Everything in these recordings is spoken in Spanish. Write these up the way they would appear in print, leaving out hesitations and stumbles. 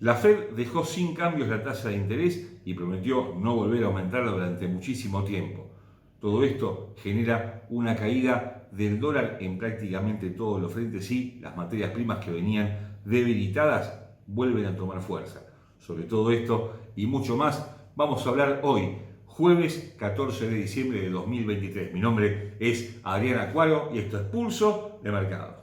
La Fed dejó sin cambios la tasa de interés y prometió no volver a aumentarla durante muchísimo tiempo. Todo esto genera una caída del dólar en prácticamente todos los frentes y las materias primas que venían debilitadas vuelven a tomar fuerza. Sobre todo esto y mucho más vamos a hablar hoy, jueves 14 de diciembre de 2023. Mi nombre es Adrián Acuaro y esto es Pulso de Mercado.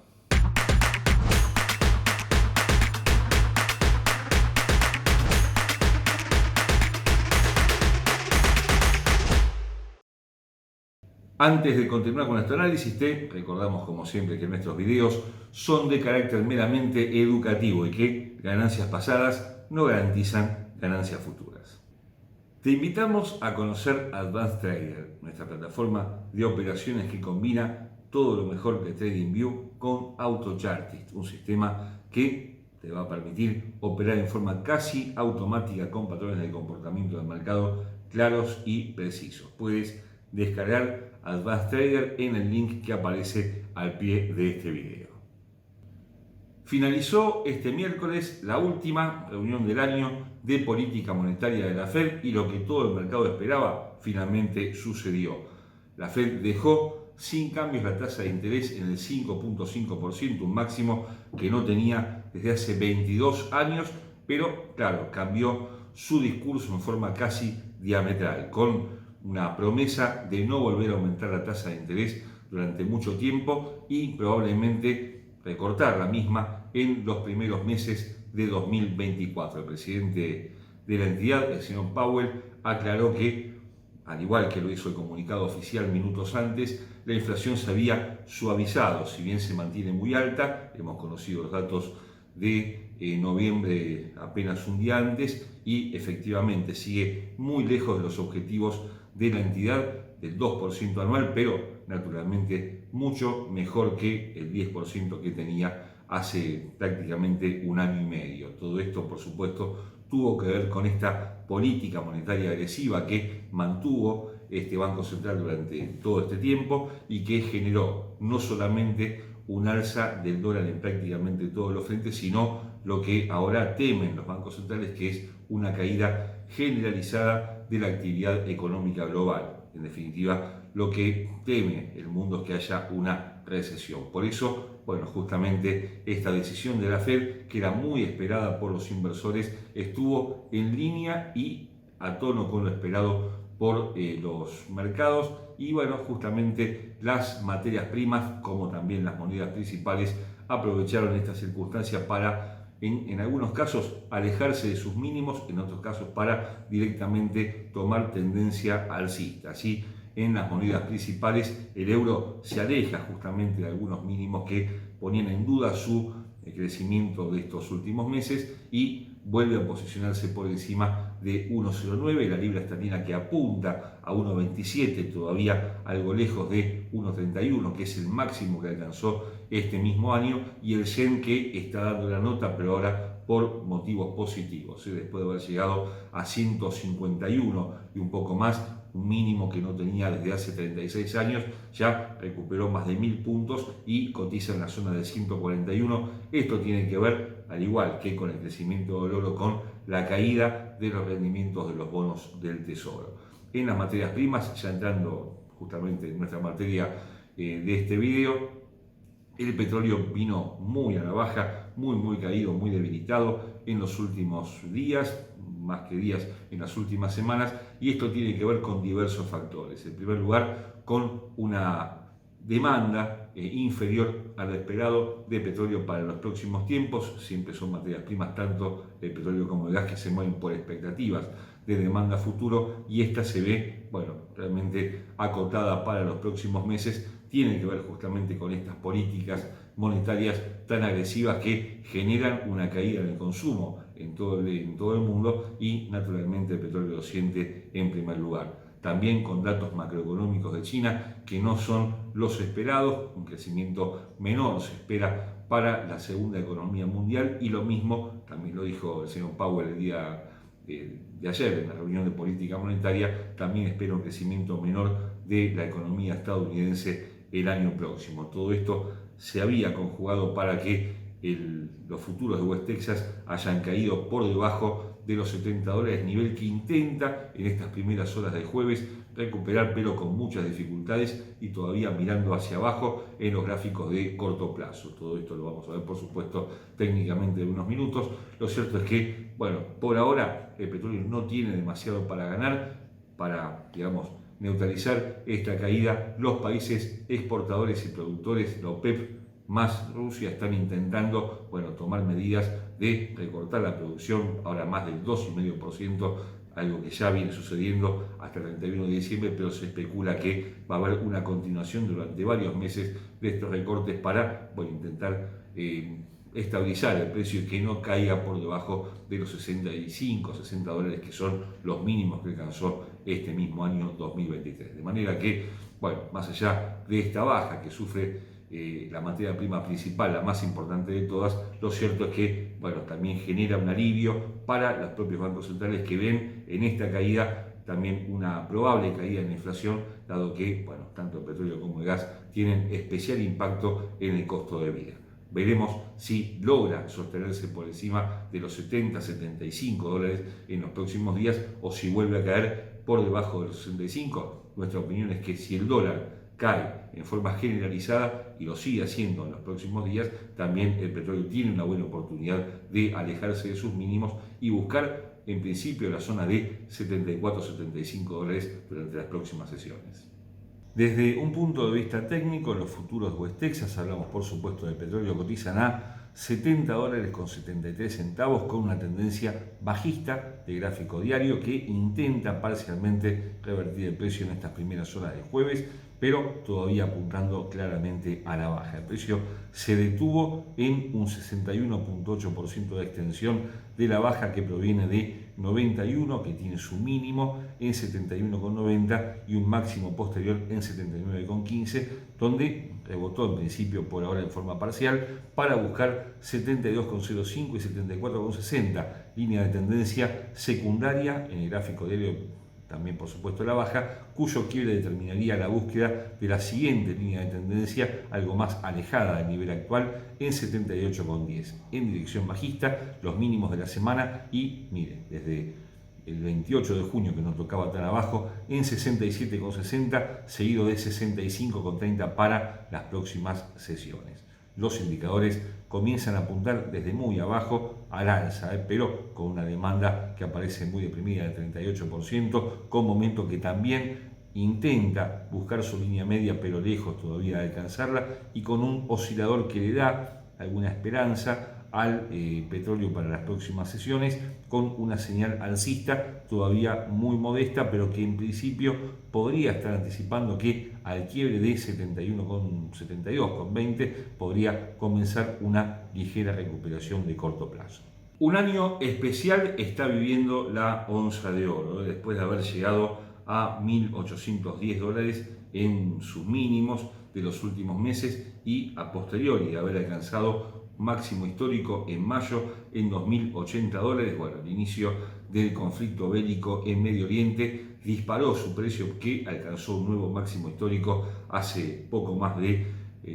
Antes de continuar con nuestro análisis, te recordamos como siempre que nuestros videos son de carácter meramente educativo y que ganancias pasadas no garantizan ganancias futuras. Te invitamos a conocer Advanced Trader, nuestra plataforma de operaciones que combina todo lo mejor de TradingView con AutoChartist, un sistema que te va a permitir operar en forma casi automática con patrones de comportamiento del mercado claros y precisos. Puedes descargar Advanced Trader en el link que aparece al pie de este video. Finalizó este miércoles la última reunión del año de política monetaria de la Fed y lo que todo el mercado esperaba finalmente sucedió. La Fed dejó sin cambios la tasa de interés en el 5.5%, un máximo que no tenía desde hace 22 años, pero claro, cambió su discurso en forma casi diametral, con una promesa de no volver a aumentar la tasa de interés durante mucho tiempo y probablemente recortar la misma en los primeros meses de 2024. El presidente de la entidad, el señor Powell, aclaró que, al igual que lo hizo el comunicado oficial minutos antes, la inflación se había suavizado, si bien se mantiene muy alta. Hemos conocido los datos de noviembre apenas un día antes y efectivamente sigue muy lejos de los objetivos de la entidad del 2% anual, pero naturalmente mucho mejor que el 10% que tenía hace prácticamente un año y medio. Todo esto, por supuesto, tuvo que ver con esta política monetaria agresiva que mantuvo este Banco Central durante todo este tiempo y que generó no solamente un alza del dólar en prácticamente todos los frentes, sino lo que ahora temen los bancos centrales, que es una caída generalizada de la actividad económica global. En definitiva, lo que teme el mundo es que haya una recesión. Por eso, justamente esta decisión de la Fed, que era muy esperada por los inversores, estuvo en línea y a tono con lo esperado por los mercados y justamente las materias primas como también las monedas principales aprovecharon esta circunstancia para en algunos casos alejarse de sus mínimos, en otros casos para directamente tomar tendencia alcista. Así, en las monedas principales el euro se aleja justamente de algunos mínimos que ponían en duda su crecimiento de estos últimos meses y vuelve a posicionarse por encima de 1,09, la libra esterlina que apunta a 1,27, todavía algo lejos de 1,31, que es el máximo que alcanzó este mismo año, y el yen que está dando la nota, pero ahora por motivos positivos, después de haber llegado a 151 y un poco más, un mínimo que no tenía desde hace 36 años, ya recuperó más de 1000 puntos y cotiza en la zona de 141. Esto tiene que ver, al igual que con el crecimiento del oro, con la caída de los rendimientos de los bonos del Tesoro. En las materias primas, ya entrando justamente en nuestra materia de este video, el petróleo vino muy a la baja, muy caído, muy debilitado en los últimos días, más que días en las últimas semanas, y esto tiene que ver con diversos factores. En primer lugar, con una demanda inferior a lo esperado de petróleo para los próximos tiempos. Siempre son materias primas, tanto el petróleo como el gas, que se mueven por expectativas de demanda futuro, y esta se ve, realmente acotada para los próximos meses. Tiene que ver justamente con estas políticas monetarias tan agresivas que generan una caída en el consumo en todo el mundo y naturalmente el petróleo lo siente en primer lugar. También con datos macroeconómicos de China que no son los esperados, un crecimiento menor se espera para la segunda economía mundial, y lo mismo también lo dijo el señor Powell el día de ayer en la reunión de política monetaria. También espera un crecimiento menor de la economía estadounidense el año próximo. Todo esto se había conjugado para que los futuros de West Texas hayan caído por debajo de los $70, nivel que intenta en estas primeras horas del jueves recuperar, pero con muchas dificultades y todavía mirando hacia abajo en los gráficos de corto plazo. Todo esto lo vamos a ver, por supuesto, técnicamente en unos minutos. Lo cierto es que, bueno, por ahora el petróleo no tiene demasiado para ganar, para, digamos, neutralizar esta caída. Los países exportadores y productores, la OPEP más Rusia, están intentando, bueno, tomar medidas de recortar la producción, ahora más del 2,5%, algo que ya viene sucediendo hasta el 31 de diciembre, pero se especula que va a haber una continuación durante varios meses de estos recortes para, bueno, intentar estabilizar el precio y que no caiga por debajo de los $65-$60, que son los mínimos que alcanzó este mismo año 2023. De manera que, bueno, más allá de esta baja que sufre la materia prima principal, la más importante de todas, lo cierto es que, bueno, también genera un alivio para los propios bancos centrales, que ven en esta caída también una probable caída en la inflación, dado que, bueno, tanto el petróleo como el gas tienen especial impacto en el costo de vida. Veremos si logra sostenerse por encima de los $70-$75 en los próximos días, o si vuelve a caer por debajo de los 65. Nuestra opinión es que si el dólar cae en forma generalizada y lo sigue haciendo en los próximos días, también el petróleo tiene una buena oportunidad de alejarse de sus mínimos y buscar en principio la zona de $74-$75 durante las próximas sesiones. Desde un punto de vista técnico, los futuros de West Texas, hablamos por supuesto del petróleo, cotizan a $70,73 con una tendencia bajista de gráfico diario que intenta parcialmente revertir el precio en estas primeras horas del jueves, pero todavía apuntando claramente a la baja. El precio se detuvo en un 61,8% de extensión de la baja, que proviene de 91, que tiene su mínimo en 71,90 y un máximo posterior en 79,15, donde rebotó en principio por ahora en forma parcial para buscar 72,05 y 74,60, línea de tendencia secundaria en el gráfico diario, también por supuesto la baja, cuyo quiebre determinaría la búsqueda de la siguiente línea de tendencia, algo más alejada del nivel actual, en 78,10, en dirección bajista, los mínimos de la semana, y mire, desde el 28 de junio que no tocaba tan abajo, en 67,60, seguido de 65,30 para las próximas sesiones. Los indicadores comienzan a apuntar desde muy abajo al alza, pero con una demanda que aparece muy deprimida del 38%, con momento que también intenta buscar su línea media, pero lejos todavía de alcanzarla, y con un oscilador que le da alguna esperanza al petróleo para las próximas sesiones, con una señal alcista todavía muy modesta, pero que en principio podría estar anticipando que al quiebre de 71,72,20 podría comenzar una ligera recuperación de corto plazo. Un año especial está viviendo la onza de oro, después de haber llegado a $1.810 en sus mínimos de los últimos meses y a posteriori de haber alcanzado máximo histórico en mayo en $2.080. Bueno, el inicio del conflicto bélico en Medio Oriente disparó su precio, que alcanzó un nuevo máximo histórico hace poco más de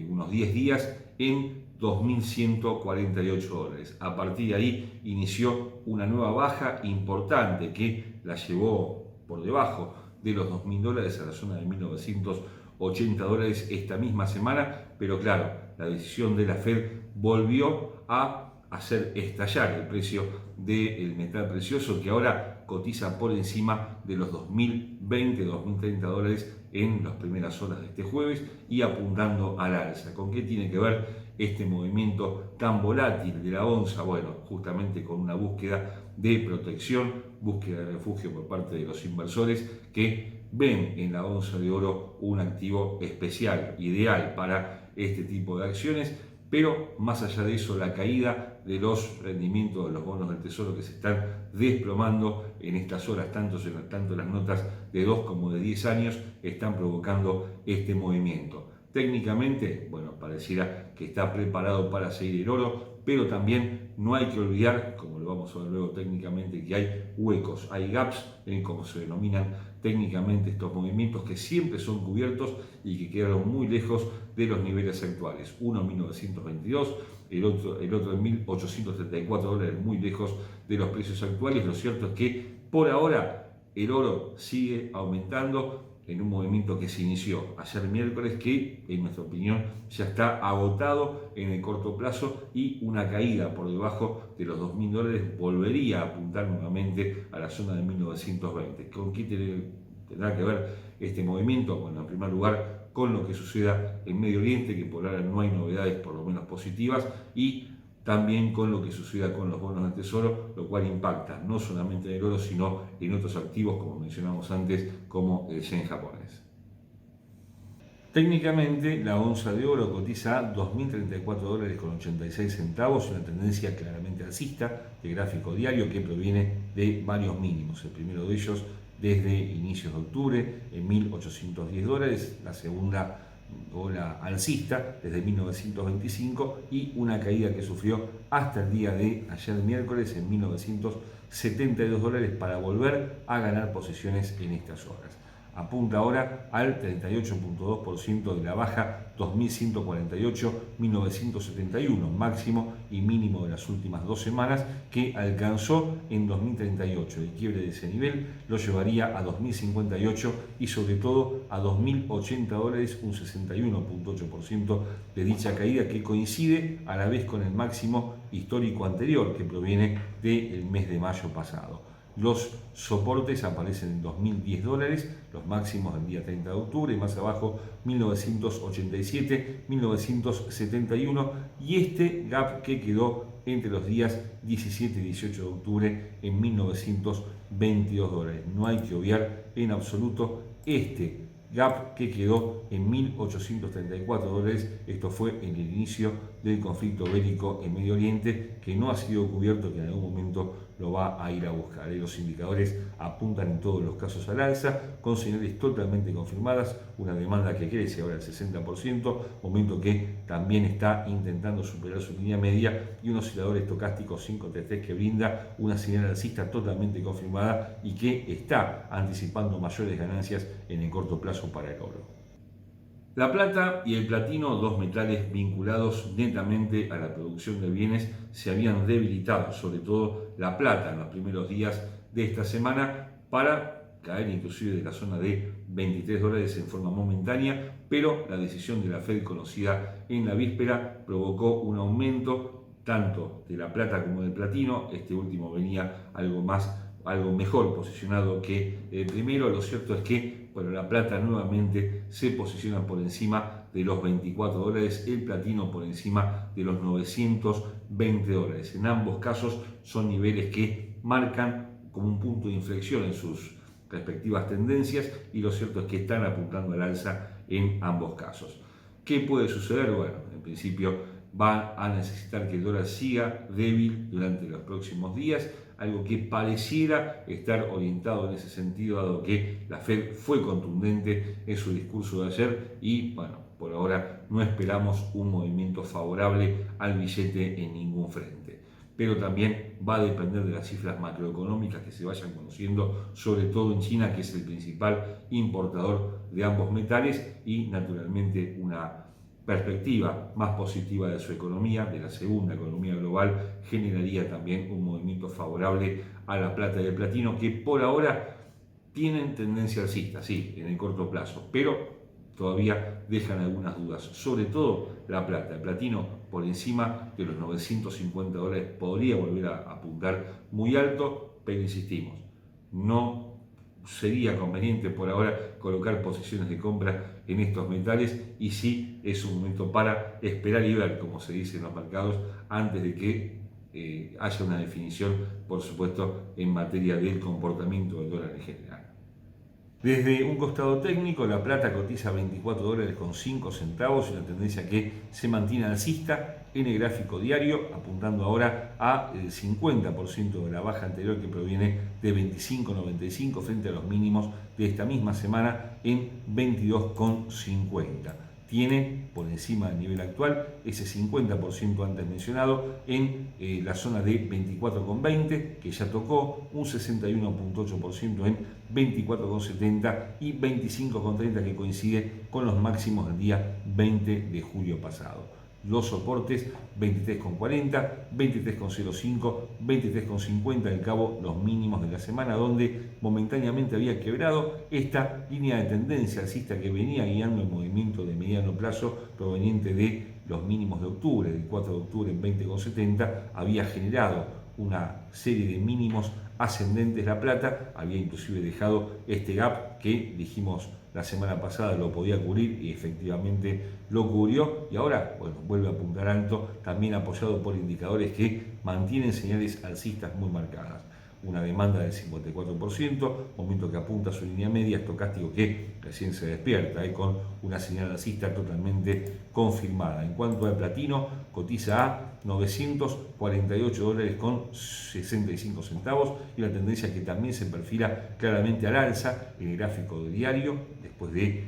unos 10 días en $2.148. A partir de ahí inició una nueva baja importante que la llevó por debajo de los $2.000 a la zona de $1.980 esta misma semana, pero claro, la decisión de la Fed volvió a hacer estallar el precio del metal precioso, que ahora cotiza por encima de los $2.020-$2.030 en las primeras horas de este jueves y apuntando al alza. ¿Con qué tiene que ver este movimiento tan volátil de la onza? Bueno, justamente con una búsqueda de protección, búsqueda de refugio por parte de los inversores, que ven en la onza de oro un activo especial, ideal para este tipo de acciones. Pero más allá de eso, la caída de los rendimientos de los bonos del Tesoro, que se están desplomando en estas horas, tanto las notas de 2 como de 10 años, están provocando este movimiento. Técnicamente, bueno, pareciera que está preparado para seguir el oro, pero también no hay que olvidar, como lo vamos a ver luego técnicamente, que hay huecos, hay gaps, como se denominan técnicamente estos movimientos, que siempre son cubiertos y que quedaron muy lejos de los niveles actuales. Uno en 1922, el otro en 1.834 dólares, muy lejos de los precios actuales. Lo cierto es que por ahora el oro sigue aumentando en un movimiento que se inició ayer miércoles, que en nuestra opinión ya está agotado en el corto plazo, y una caída por debajo de los 2.000 dólares volvería a apuntar nuevamente a la zona de 1920. ¿Con qué tendrá que ver este movimiento? Bueno, en primer lugar, con lo que suceda en Medio Oriente, que por ahora no hay novedades por lo menos positivas, y también con lo que suceda con los bonos del tesoro, lo cual impacta no solamente en el oro, sino en otros activos, como mencionamos antes, como el yen japonés. Técnicamente, la onza de oro cotiza a 2.034 dólares con 86 centavos, una tendencia claramente alcista de gráfico diario que proviene de varios mínimos. El primero de ellos desde inicios de octubre en 1.810 dólares, la segunda ola alcista desde 1925 y una caída que sufrió hasta el día de ayer miércoles en 1972 dólares para volver a ganar posiciones en estas horas. Apunta ahora al 38.2% de la baja 2148-1971, máximo y mínimo de las últimas 2 semanas, que alcanzó en 2038. El quiebre de ese nivel lo llevaría a 2058 y sobre todo a 2.080 dólares, un 61.8% de dicha caída, que coincide a la vez con el máximo histórico anterior, que proviene del mes de mayo pasado. Los soportes aparecen en 2.010 dólares, los máximos del día 30 de octubre, y más abajo 1987, 1971 y este gap que quedó entre los días 17 y 18 de octubre en 1922 dólares. No hay que obviar en absoluto este gap que quedó en 1.834 dólares. Esto fue en el inicio del conflicto bélico en Medio Oriente, que no ha sido cubierto, que en algún momento lo va a ir a buscar. Los indicadores apuntan en todos los casos al alza, con señales totalmente confirmadas, una demanda que crece ahora al 60%, momento que también está intentando superar su línea media, y un oscilador estocástico 533 que brinda una señal alcista totalmente confirmada y que está anticipando mayores ganancias en el corto plazo para el oro. La plata y el platino, dos metales vinculados netamente a la producción de bienes, se habían debilitado, sobre todo la plata en los primeros días de esta semana, para caer inclusive de la zona de 23 dólares en forma momentánea, pero la decisión de la Fed conocida en la víspera provocó un aumento tanto de la plata como del platino. Este último venía algo mejor posicionado que el primero. Lo cierto es que la plata nuevamente se posiciona por encima de los 24 dólares, el platino por encima de los 920 dólares. En ambos casos son niveles que marcan como un punto de inflexión en sus respectivas tendencias, y lo cierto es que están apuntando al alza en ambos casos. ¿Qué puede suceder? Bueno, en principio van a necesitar que el dólar siga débil durante los próximos días, algo que pareciera estar orientado en ese sentido, dado que la Fed fue contundente en su discurso de ayer y, bueno, por ahora no esperamos un movimiento favorable al billete en ningún frente. Pero también va a depender de las cifras macroeconómicas que se vayan conociendo, sobre todo en China, que es el principal importador de ambos metales, y naturalmente una perspectiva más positiva de su economía, de la segunda economía global, generaría también un movimiento favorable a la plata y el platino, que por ahora tienen tendencia alcista, sí, en el corto plazo, pero todavía dejan algunas dudas, sobre todo la plata. El platino por encima de los 950 dólares podría volver a apuntar muy alto, pero insistimos, no sería conveniente por ahora colocar posiciones de compra en estos metales, y sí es un momento para esperar y ver, como se dice en los mercados, antes de que haya una definición, por supuesto, en materia del comportamiento del dólar en general. Desde un costado técnico, la plata cotiza a 24 dólares con 5 centavos, una tendencia que se mantiene alcista en el gráfico diario, apuntando ahora al 50% de la baja anterior, que proviene de 25.95 frente a los mínimos de esta misma semana en 22.50. Tiene por encima del nivel actual ese 50% antes mencionado en la zona de 24,20, que ya tocó, un 61.8% en 24,70 y 25,30, que coincide con los máximos del día 20 de julio pasado. los soportes 23,40, 23,05, 23,50, al cabo los mínimos de la semana, donde momentáneamente había quebrado esta línea de tendencia alcista que venía guiando el movimiento de mediano plazo proveniente de los mínimos de octubre, del 4 de octubre en 20,70, había generado una serie de mínimos ascendentes La Plata, había inclusive dejado este gap que dijimos la semana pasada lo podía cubrir y efectivamente lo cubrió, y ahora bueno, vuelve a apuntar alto, también apoyado por indicadores que mantienen señales alcistas muy marcadas. Una demanda del 54%, momento que apunta a su línea media, estocástico que recién se despierta, con una señal alcista totalmente confirmada. En cuanto al platino, cotiza a $948 con 65 centavos, y la tendencia que también se perfila claramente al alza en el gráfico de diario, después de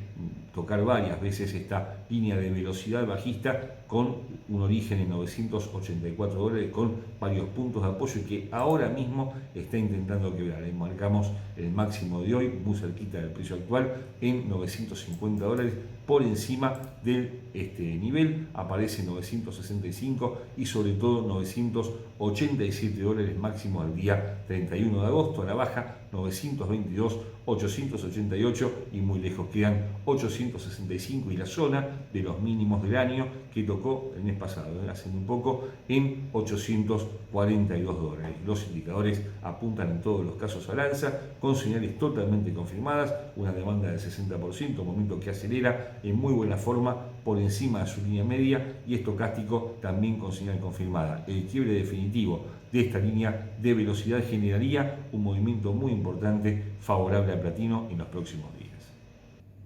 tocar varias veces esta línea de velocidad bajista con un origen en $984 con varios puntos de apoyo y que ahora mismo está intentando quebrar. Marcamos el máximo de hoy muy cerquita del precio actual en $950, por encima de este nivel aparece 965 y sobre todo $987 máximo al día 31 de agosto, a la baja 922, 888 y muy lejos quedan 865 y la zona de los mínimos del año que tocó el mes pasado, hace muy poco, en $842. Los indicadores apuntan en todos los casos al alza, con señales totalmente confirmadas, una demanda del 60%, momento que acelera en muy buena forma por encima de su línea media, y estocástico también con señal confirmada. El quiebre definitivo de esta línea de velocidad generaría un movimiento muy importante favorable al platino en los próximos días.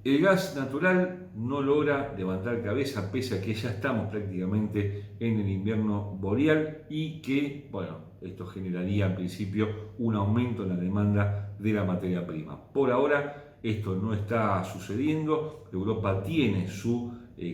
El gas natural no logra levantar cabeza pese a que ya estamos prácticamente en el invierno boreal y que, bueno, esto generaría en principio un aumento en la demanda de la materia prima. Por ahora esto no está sucediendo, Europa tiene su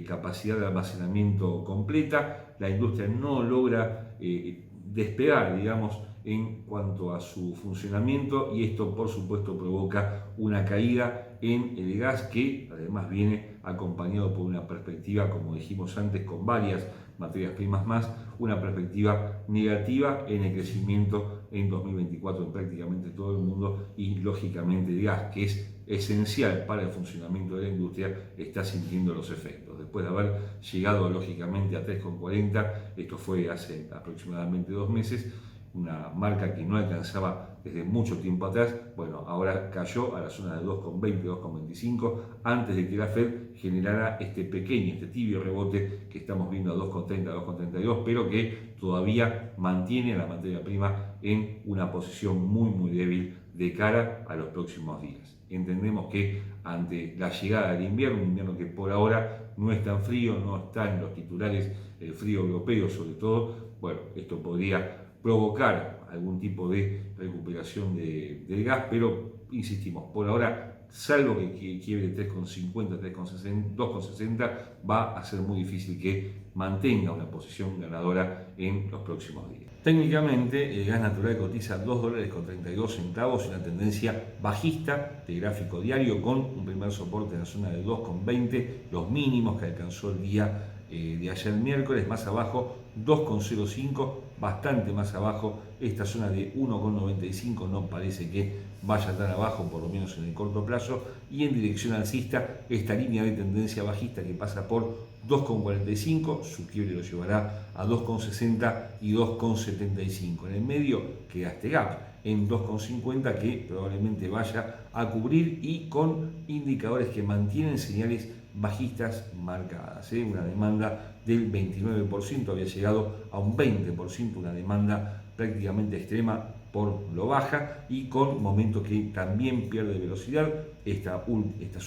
capacidad de almacenamiento completa, la industria no logra despegar, digamos, en cuanto a su funcionamiento, y esto por supuesto provoca una caída en el gas que además viene acompañado por una perspectiva, como dijimos antes, con varias materias primas más, una perspectiva negativa en el crecimiento en 2024 en prácticamente todo el mundo, y lógicamente el gas, que es esencial para el funcionamiento de la industria, está sintiendo los efectos. Después de haber llegado lógicamente a 3,40, esto fue hace aproximadamente 2 meses, una marca que no alcanzaba desde mucho tiempo atrás, bueno, ahora cayó a la zona de 2,20, 2,25, antes de que la Fed generara este pequeño, este tibio rebote que estamos viendo a 2,30, 2,32, pero que todavía mantiene a la materia prima en una posición muy débil de cara a los próximos días. Entendemos que ante la llegada del invierno, un invierno que por ahora no es tan frío, no está en los titulares, el frío europeo sobre todo, bueno, esto podría provocar algún tipo de recuperación del gas, pero insistimos, por ahora, salvo que quiebre 3,50, 3,60, 2,60, va a ser muy difícil que mantenga una posición ganadora en los próximos días. Técnicamente, el gas natural cotiza $2,32 en una tendencia bajista de gráfico diario, con un primer soporte en la zona de 2,20, los mínimos que alcanzó el día de ayer miércoles, más abajo 2,05, bastante más abajo, esta zona de 1,95 no parece que vaya tan abajo, por lo menos en el corto plazo, y en dirección alcista esta línea de tendencia bajista que pasa por 2,45, su quiebre lo llevará a 2,60 y 2,75. En el medio queda este gap en 2,50 que probablemente vaya a cubrir, y con indicadores que mantienen señales bajistas marcadas, una demanda del 29%, había llegado a un 20%, una demanda prácticamente extrema por lo baja, y con momentos que también pierde velocidad. Estas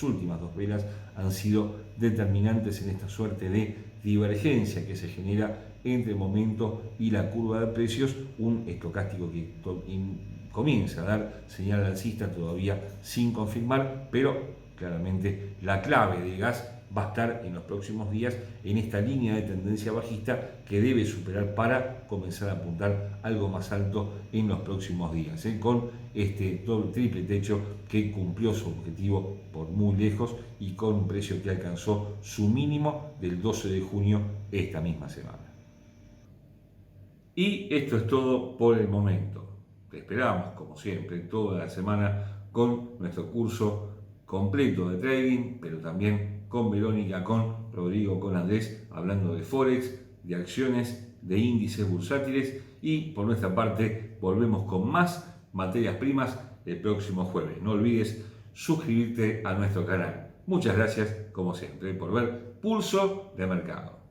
últimas 2 velas han sido determinantes en esta suerte de divergencia que se genera entre el momento y la curva de precios, un estocástico que comienza a dar señal alcista todavía sin confirmar, pero claramente la clave de gas va a estar en los próximos días en esta línea de tendencia bajista que debe superar para comenzar a apuntar algo más alto en los próximos días, con este triple techo que cumplió su objetivo por muy lejos y con un precio que alcanzó su mínimo del 12 de junio esta misma semana. Y esto es todo por el momento. Te esperamos, como siempre, toda la semana con nuestro curso completo de trading, pero también con Verónica, con Rodrigo, con Andrés, hablando de Forex, de acciones, de índices bursátiles, y por nuestra parte volvemos con más materias primas el próximo jueves. No olvides suscribirte a nuestro canal. Muchas gracias, como siempre, por ver Pulso de Mercado.